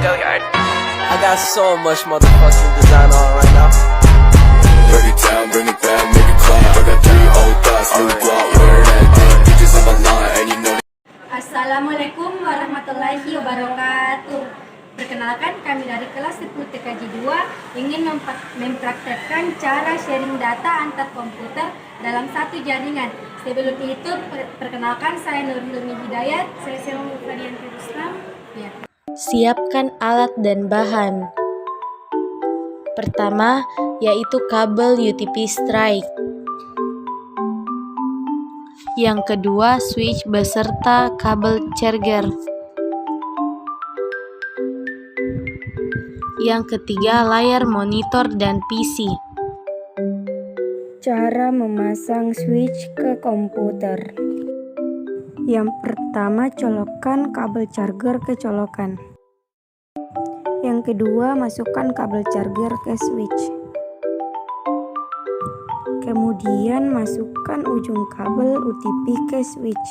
I got so much motherfucking design on right now. Break it down, bring it back, make it clap. I got 3 old thoughts, new block, where that damn bitches on my line, and you know. Assalamualaikum warahmatullahi wabarakatuh. Perkenalkan, kami dari kelas 10 TKJ 2 ingin mempraktekkan cara sharing data antar komputer dalam satu jaringan. Sebelum itu, perkenalkan saya Nur Hilmi Hidayat, saya Selma Fadianti Rustam. Ya. Siapkan alat dan bahan. Pertama, yaitu kabel UTP strike. Yang kedua, switch beserta kabel charger. Yang ketiga, layar monitor dan PC. Cara memasang switch ke komputer. Yang pertama, colokkan kabel charger ke colokan. Yang kedua, masukkan kabel charger ke switch. Kemudian masukkan ujung kabel UTP ke switch.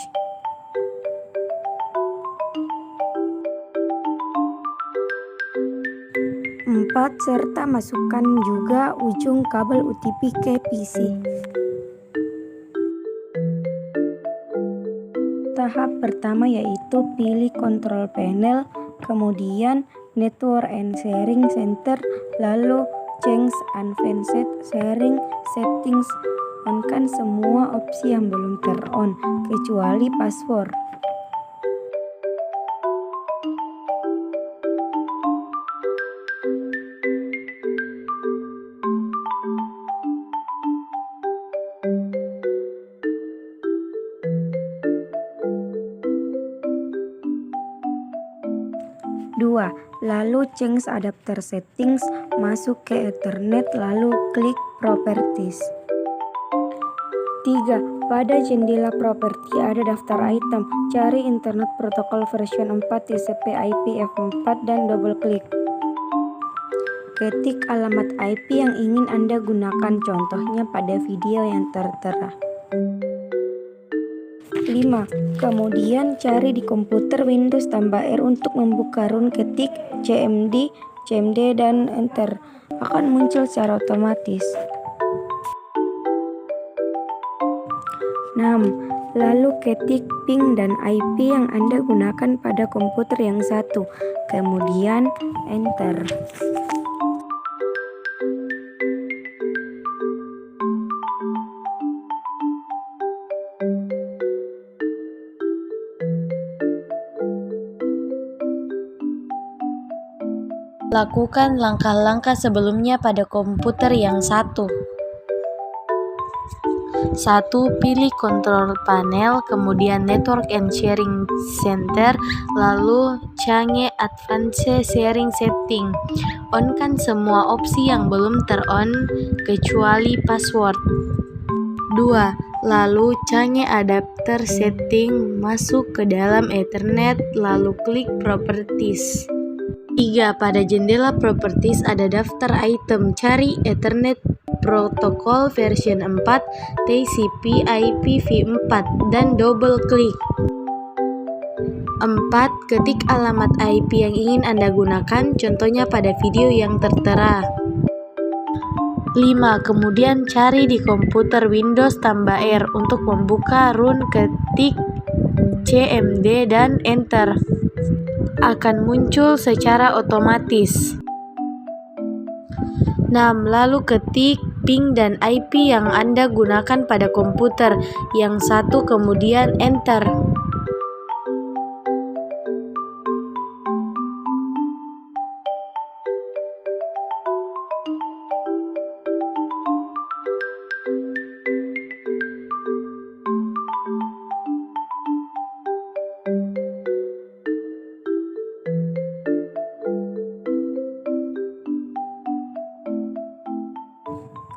Empat, serta masukkan juga ujung kabel UTP ke PC. Tahap pertama yaitu pilih control panel, kemudian network and sharing center, lalu change advanced sharing settings. On-kan semua opsi yang belum ter-on, kecuali password. Dua, lalu change adapter settings, masuk ke Ethernet, lalu klik properties. 3. Pada jendela properti ada daftar item, cari Internet Protocol version 4 TCP/IP F4 dan double klik. Ketik alamat IP yang ingin Anda gunakan, contohnya pada video yang tertera. 5. Kemudian cari di komputer Windows tambah R untuk membuka run, ketik cmd dan enter. Akan muncul secara otomatis. 6. Lalu ketik ping dan IP yang Anda gunakan pada komputer yang satu. Kemudian enter. Lakukan langkah-langkah sebelumnya pada komputer yang satu. 1. Pilih control panel, kemudian network and sharing center, lalu change advanced sharing setting. On-kan semua opsi yang belum ter-on, kecuali password. 2. Lalu change adapter setting, masuk ke dalam Ethernet, lalu klik properties. 3. Pada jendela properties ada daftar item, cari Ethernet Protocol version 4 TCP/IPv4 dan double klik. 4. Ketik alamat IP yang ingin Anda gunakan, contohnya pada video yang tertera. 5. Kemudian cari di komputer Windows tambah R untuk membuka run, ketik cmd dan enter. Akan muncul secara otomatis. 6. Lalu ketik ping dan IP yang Anda gunakan pada komputer yang satu, kemudian enter.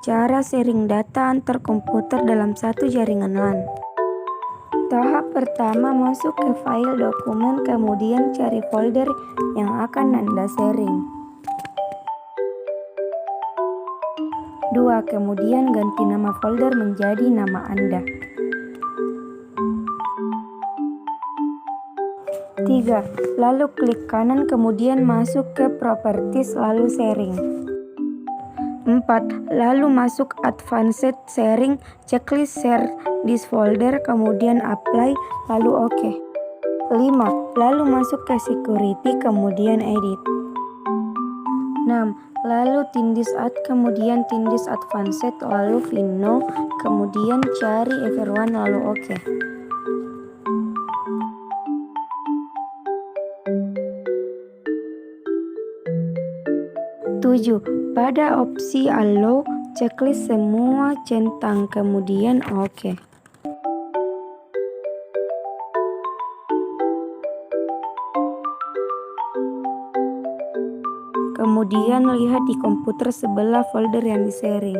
Cara sharing data antar komputer dalam satu jaringan LAN. Tahap pertama, masuk ke file dokumen, kemudian cari folder yang akan Anda sharing. 2. Kemudian ganti nama folder menjadi nama Anda. 3. Lalu klik kanan kemudian masuk ke Properties lalu Sharing. 4. Lalu masuk Advanced Sharing, checklist Share this folder, kemudian Apply, lalu OK. 5. Lalu masuk ke Security, kemudian Edit. 6. Lalu tindis Add, kemudian tindis Advanced, lalu Find Now, kemudian cari Everyone, lalu OK. 7. Pada opsi Allow, checklist semua centang, kemudian OK. Kemudian lihat di komputer sebelah folder yang di-sharing.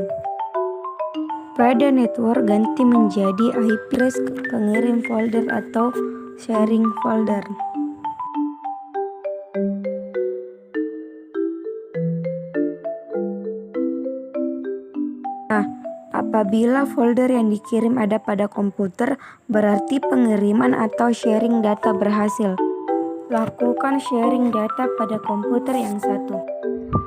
Pada network ganti menjadi IP address pengirim folder atau sharing folder. Nah, apabila folder yang dikirim ada pada komputer, berarti pengiriman atau sharing data berhasil. Lakukan sharing data pada komputer yang satu.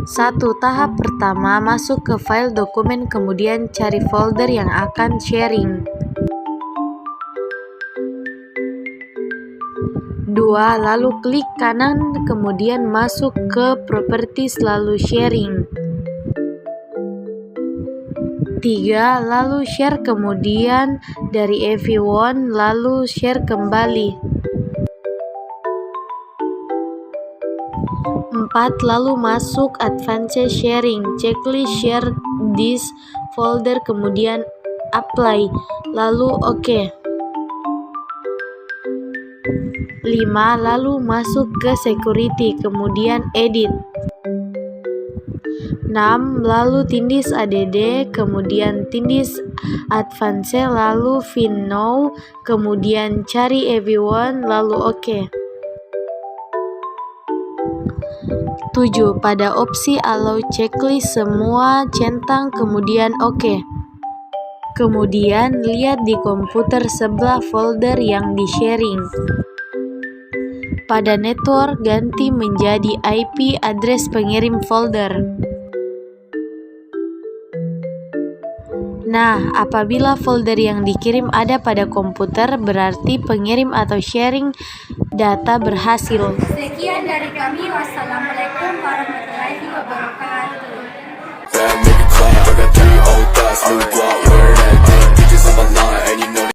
1. Tahap pertama, masuk ke file dokumen kemudian cari folder yang akan sharing. 2. Lalu klik kanan kemudian masuk ke Properties lalu Sharing. 3. Lalu share kemudian dari everyone lalu share kembali. 4. Lalu masuk Advanced Sharing, checklist Share this folder kemudian Apply, lalu OK. 5. Lalu masuk ke Security kemudian Edit. 6. Lalu tindis ADD, kemudian tindis Advanced, lalu Find Now, kemudian cari Everyone, lalu OK. 7. Pada opsi Allow checklist semua centang, kemudian OK. Kemudian lihat di komputer sebelah folder yang di-sharing. Pada network ganti menjadi IP address pengirim folder. Nah, apabila folder yang dikirim ada pada komputer, berarti pengirim atau sharing data berhasil. Sekian dari kami. Wassalamualaikum warahmatullahi wabarakatuh. Make it clap, I got 3 old thoughts, new block, where that thing, bitches on my line, and you know